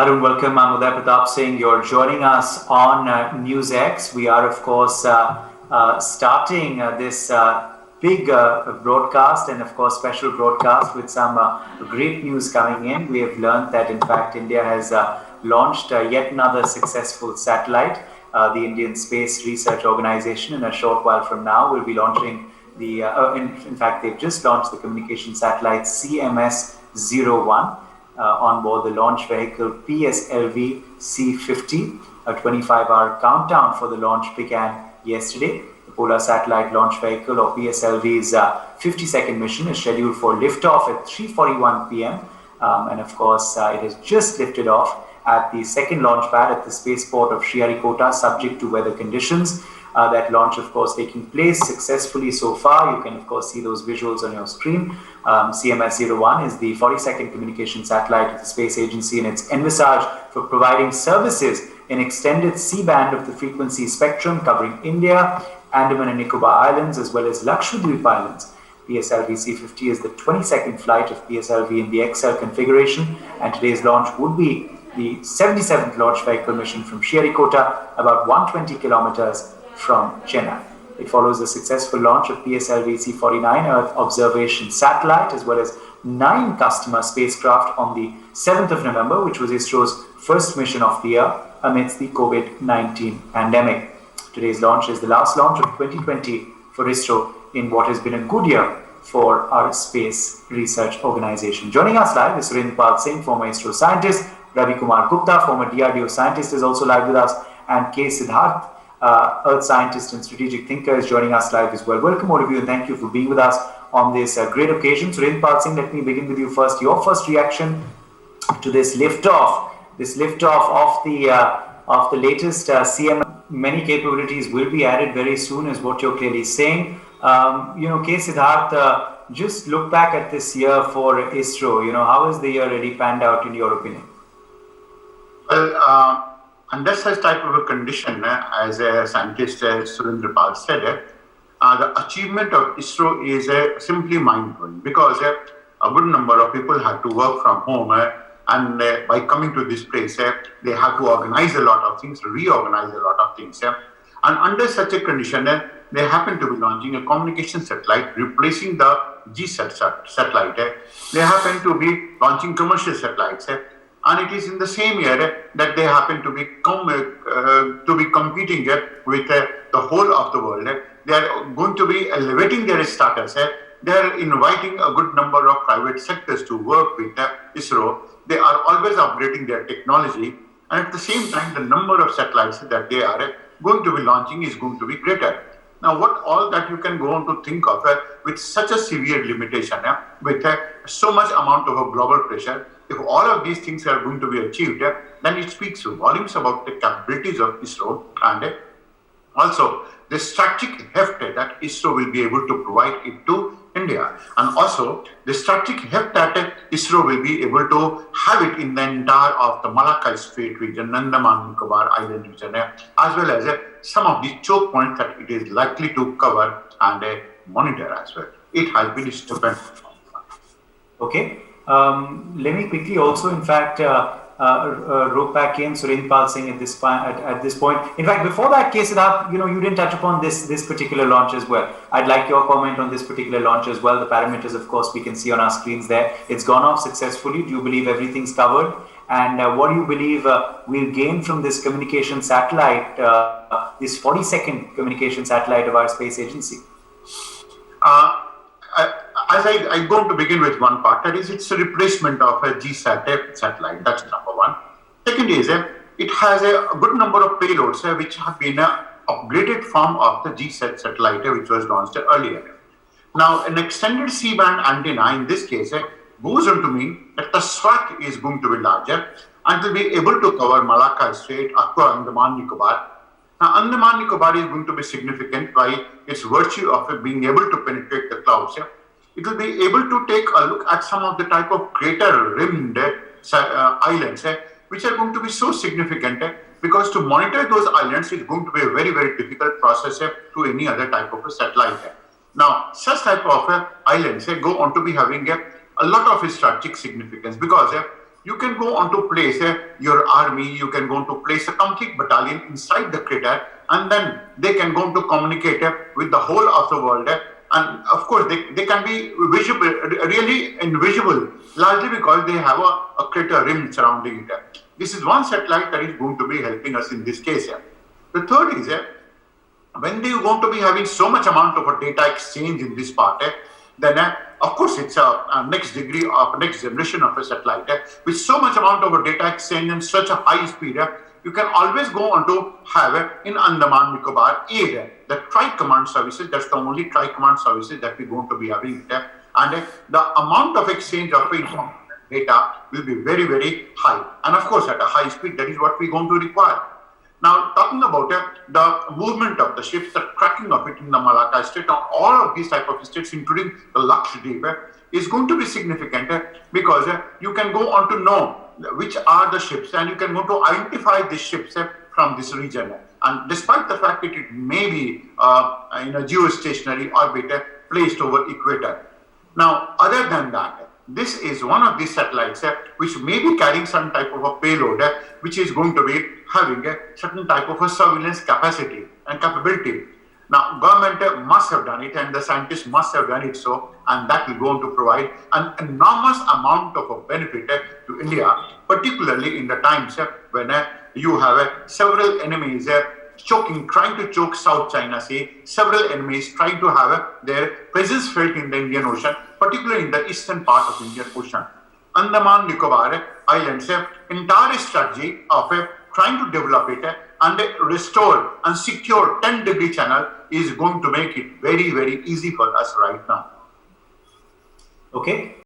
Arun, welcome. I'm Uday Pratap Singh. You're joining us on NewsX. We are, of course, starting this big broadcast and, of course, special broadcast with some great news coming in. We have learned that, in fact, India has launched yet another successful satellite. The Indian Space Research Organization, in a short while from now, will be launching in fact, they've just launched the communication satellite CMS-01. On board the launch vehicle PSLV C-50. A 25-hour countdown for the launch began yesterday. The Polar Satellite Launch Vehicle, or PSLV's 50-second mission, is scheduled for liftoff at 3:41 p.m. And of course, it has just lifted off at the second launch pad at the spaceport of Sriharikota, subject to weather conditions. That launch, of course, taking place successfully so far. You can, of course, see those visuals on your screen. CMS-01 is the 42nd communication satellite of the space agency, and it's envisaged for providing services in extended C-band of the frequency spectrum covering India, Andaman and Nicobar Islands, as well as Lakshadweep Islands. PSLV C-50 is the 22nd flight of PSLV in the XL configuration, and today's launch would be the 77th launch vehicle mission from Sriharikota, about 120 kilometers from Chennai. It follows the successful launch of PSLV C-49 Earth observation satellite, as well as 9 customer spacecraft on the 7th of November, which was ISRO's first mission of the year amidst the COVID-19 pandemic. Today's launch is the last launch of 2020 for ISRO in what has been a good year for our space research organization. Joining us live is Surendra Singh, former ISRO scientist. Ravi Kumar Gupta, former DRDO scientist, is also live with us, and K. Siddharth, Earth scientist and strategic thinker, is joining us live as well. Welcome all of you, and thank you for being with us on this great occasion. Surendra Singh, let me begin with you first. Your first reaction to this liftoff of the latest CM. Many capabilities will be added very soon, is what you're clearly saying. K. Siddharth, just look back at this year for ISRO. How has the year really panned out in your opinion? Well, under such type of a condition, as a scientist Surendra Pal said, the achievement of ISRO is simply mind-blowing, because a good number of people had to work from home, and by coming to this place, they had to organize a lot of things, reorganize a lot of things. And under such a condition, they happen to be launching a communication satellite, replacing the GSAT satellite. They happen to be launching commercial satellites. And it is in the same year that they happen to be competing with the whole of the world. They are going to be elevating their status. They are inviting a good number of private sectors to work with ISRO. They are always upgrading their technology, and at the same time, the number of satellites that they are going to be launching is going to be greater. Now, what all that you can go on to think of with such a severe limitation, with so much amount of a global pressure, if all of these things are going to be achieved, then it speaks volumes about the capabilities of ISRO, and also the strategic heft that ISRO will be able to provide it to India, and also the strategic heft that ISRO will be able to have it in the entire of the Malacca Strait region, Andaman Nicobar Island region, as well as some of the choke points that it is likely to cover and monitor as well. It has been stupendous. Okay. Let me quickly also, in fact, rope back in Surendra Singh at this point. In fact, before that, K. Siddharth, you didn't touch upon this particular launch as well. I'd like your comment on this particular launch as well. The parameters, of course, we can see on our screens there. It's gone off successfully. Do you believe everything's covered? And what do you believe we'll gain from this communication satellite, this 42nd communication satellite of our space agency? As I'm going to begin with one part, that is, it's a replacement of a GSAT satellite. That's number one. Second is, it has a good number of payloads which have been an upgraded form of the GSAT satellite which was launched earlier. Now, an extended C-band antenna in this case goes on to mean that the SWAT is going to be larger and will be able to cover Malacca Strait, Aqua, Andaman Nicobar. Now, Andaman Nicobar is going to be significant by its virtue of being able to penetrate the clouds. It will be able to take a look at some of the type of crater-rimmed islands, which are going to be so significant, because to monitor those islands is going to be a very, very difficult process to any other type of a satellite. Now, such type of islands go on to be having a lot of strategic significance, because you can go on to place your army, you can go on to place a complete battalion inside the crater, and then they can go on to communicate with the whole of the world. And of course, they can be visible, really invisible, largely because they have a crater rim surrounding it. This is one satellite that is going to be helping us in this case. The third is when they are going to be having so much amount of a data exchange in this part, then of course it's a next degree of next generation of a satellite. With so much amount of a data exchange and such a high speed, you can always go on to have in Andaman Nicobar aid, the tri-command services. That's the only tri-command services that we're going to be having there. And the amount of exchange of data will be very, very high. And of course, at a high speed, that is what we're going to require. Now, talking about the movement of the ships, the tracking of it in the Malacca Strait, all of these type of states, including the Lakshadweep, is going to be significant because you can go on to know which are the ships, and you can go to identify these ships from this region. And despite the fact that it may be in a geostationary orbit placed over equator. Now, other than that, this is one of these satellites which may be carrying some type of a payload which is going to be having a certain type of a surveillance capacity and capability. Now, government must have done it, and the scientists must have done it so, and that will go on to provide an enormous amount of a benefit to India, particularly in the times when you have several enemies trying to choke South China Sea, several enemies trying to have their presence felt in the Indian Ocean, particularly in the eastern part of the Indian Ocean. Andaman Nicobar Islands entire strategy of trying to develop it and restore and secure 10-degree channel is going to make it very, very easy for us right now. Okay.